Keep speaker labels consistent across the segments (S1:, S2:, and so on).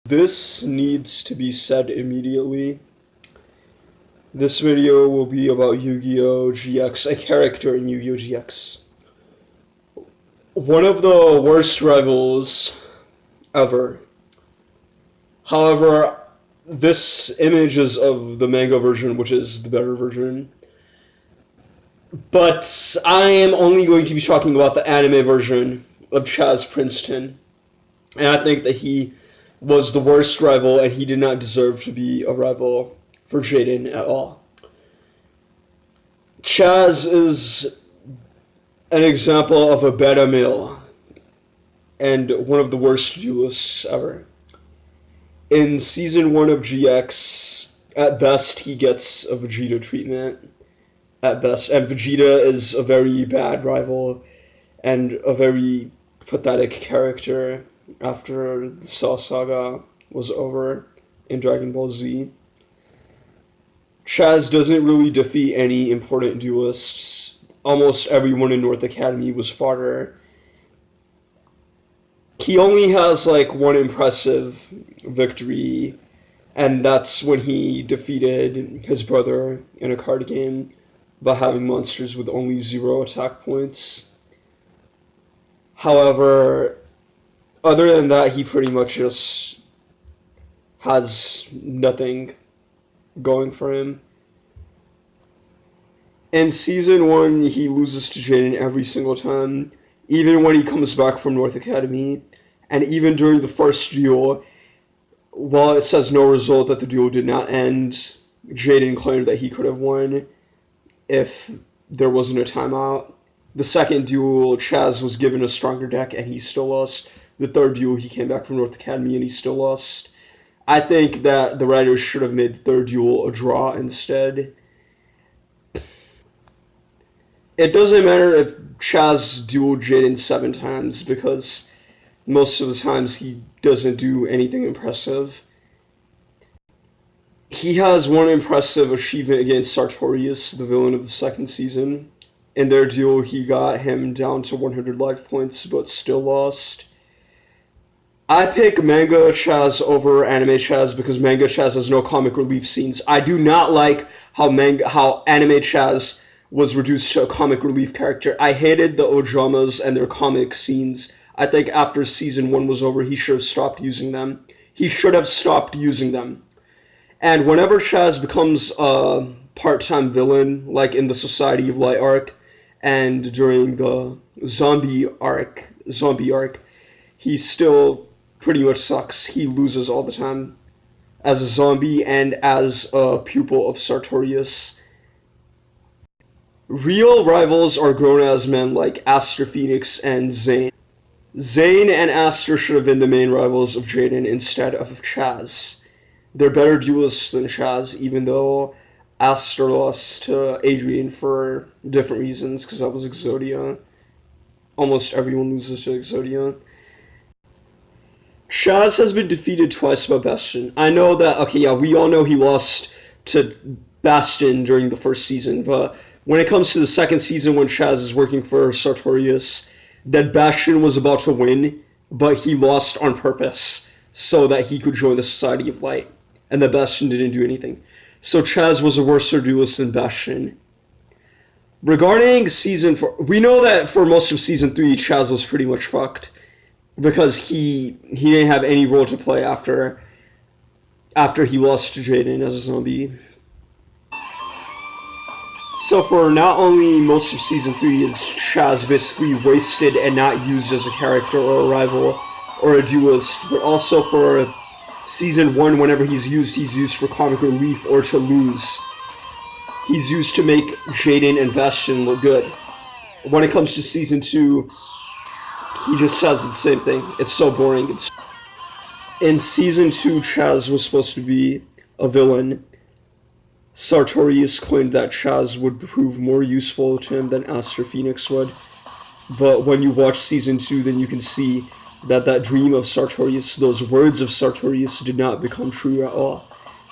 S1: This needs to be said immediately. This video will be about Yu-Gi-Oh! GX, a character in Yu-Gi-Oh! GX. One of the worst rivals ever. However, this image is of the manga version, which is the better version. But I am only going to be talking about the anime version of Chazz Princeton. And I think that he was the worst rival, and he did not deserve to be a rival for Jaden at all. Chazz is an example of a beta male, and one of the worst duelists ever. In Season 1 of GX, at best, he gets a Vegeta treatment. At best. And Vegeta is a very bad rival, and a very pathetic character after the Cell Saga was over in Dragon Ball Z. Chazz doesn't really defeat any important duelists. Almost everyone in North Academy was fodder. He only has one impressive victory, and that's when he defeated his brother in a card game by having monsters with only 0 attack points. However, other than that, he pretty much just has nothing going for him. In Season 1, he loses to Jaden every single time, even when he comes back from North Academy, and even during the first duel, while it says no result that the duel did not end, Jaden claimed that he could have won if there wasn't a timeout. The second duel, Chazz was given a stronger deck and he still lost. The third duel, he came back from North Academy and he still lost. I think that the writers should have made the third duel a draw instead. It doesn't matter if Chazz dueled Jaden 7 times, because most of the times he doesn't do anything impressive. He has one impressive achievement against Sartorius, the villain of the second season. In their duel, he got him down to 100 life points, but still lost. I pick manga Chazz over anime Chazz because manga Chazz has no comic relief scenes. I do not like how anime Chazz was reduced to a comic relief character. I hated the Ojamas and their comic scenes. I think after Season 1 was over, he should have stopped using them. And whenever Chazz becomes a part-time villain, like in the Society of Light arc, and during the zombie arc, he still pretty much sucks. He loses all the time as a zombie and as a pupil of Sartorius. Real rivals are grown-ass men like Aster Phoenix and Zane. Zane and Aster should have been the main rivals of Jaden instead of Chazz. They're better duelists than Chazz, even though Aster lost to Adrian for different reasons, because that was Exodia. Almost everyone loses to Exodia. Chazz has been defeated twice by Bastion. I know that, we all know he lost to Bastion during the first season, but when it comes to the second season when Chazz is working for Sartorius, that Bastion was about to win, but he lost on purpose so that he could join the Society of Light, and that Bastion didn't do anything. So Chazz was a worse duelist than Bastion. Regarding Season 4, we know that for most of Season 3, Chazz was pretty much fucked, because he didn't have any role to play after he lost to Jaden as a zombie. So for not only most of Season 3 is Chazz basically wasted and not used as a character or a rival or a duelist, but also for Season 1, whenever he's used for comic relief or to lose. He's used to make Jaden and Bastion look good. When it comes to Season 2, he just does the same thing. It's so boring. In Season 2, Chazz was supposed to be a villain. Sartorius claimed that Chazz would prove more useful to him than Aster Phoenix would. But when you watch Season 2, then you can see that dream of Sartorius, those words of Sartorius, did not become true at all.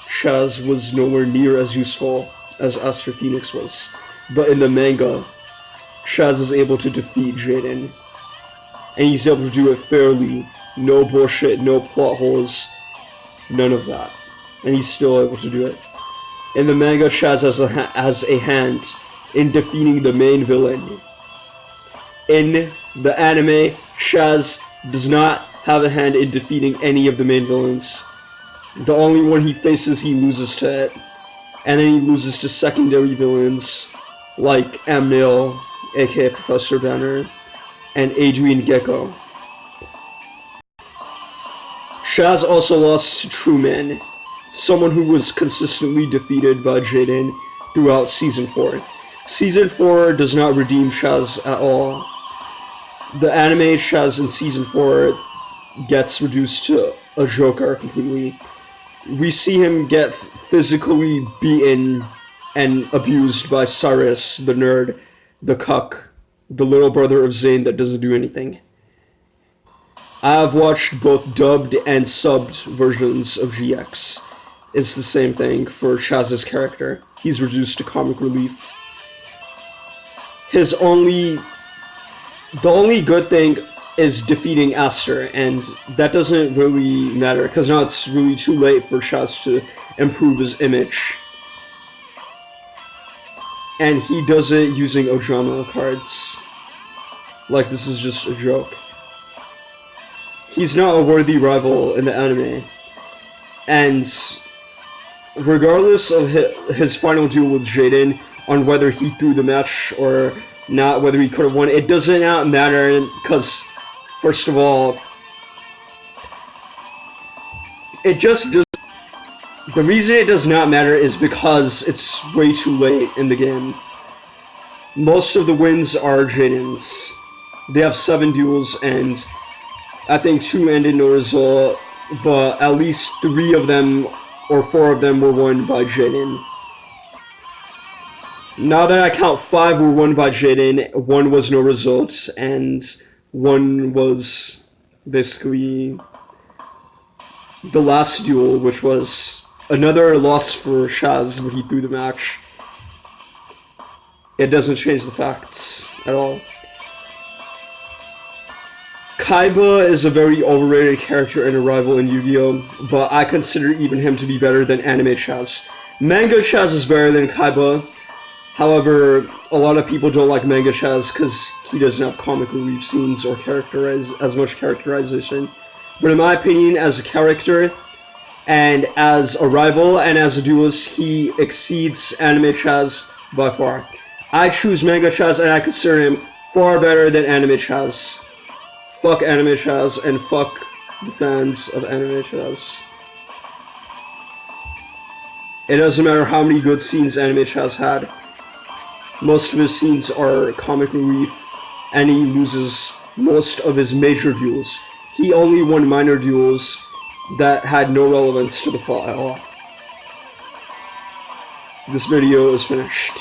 S1: Chazz was nowhere near as useful as Aster Phoenix was. But in the manga, Chazz is able to defeat Jaden, and he's able to do it fairly. No bullshit, no plot holes. None of that. And he's still able to do it. In the manga, Chazz has a hand in defeating the main villain. In the anime, Chazz does not have a hand in defeating any of the main villains. The only one he faces, he loses to it. And then he loses to secondary villains like Amnil, aka Professor Banner, and Adrian Gecko. Chazz also lost to Truman, someone who was consistently defeated by Jaden throughout Season 4. Season 4 does not redeem Chazz at all. The anime Chazz in Season 4 gets reduced to a joker completely. We see him get physically beaten and abused by Cyrus, the nerd, the cuck, the little brother of Zane that doesn't do anything. I have watched both dubbed and subbed versions of GX. It's the same thing for Chazz's character. He's reduced to comic relief. The only good thing is defeating Aster, and that doesn't really matter, because now it's really too late for Chazz to improve his image. And he does it using Ojama cards. Like, this is just a joke. He's not a worthy rival in the anime. And regardless of his final duel with Jaden, on whether he threw the match or not, whether he could have won, it does not matter, because first of all, it just does. The reason it does not matter is because it's way too late in the game. Most of the wins are Jaden's. They have 7 duels, and I think 2 ended no result, but at least 3 of them or 4 of them were won by Jaden. Now that I count, 5 were won by Jaden, 1 was no result, and 1 was basically the last duel, which was another loss for Chazz when he threw the match. It doesn't change the facts at all. Kaiba is a very overrated character and a rival in Yu-Gi-Oh!, but I consider even him to be better than anime Chazz. Manga Chazz is better than Kaiba. However, a lot of people don't like manga Chazz because he doesn't have comic relief scenes or as much characterization. But in my opinion, as a character, and as a rival, and as a duelist, he exceeds anime Chazz by far. I choose manga Chazz, and I consider him far better than anime Chazz. Fuck anime Chazz, and fuck the fans of anime Chazz. It doesn't matter how many good scenes anime Chazz had. Most of his scenes are comic relief, and he loses most of his major duels. He only won minor duels that had no relevance to the plot at all. This video is finished.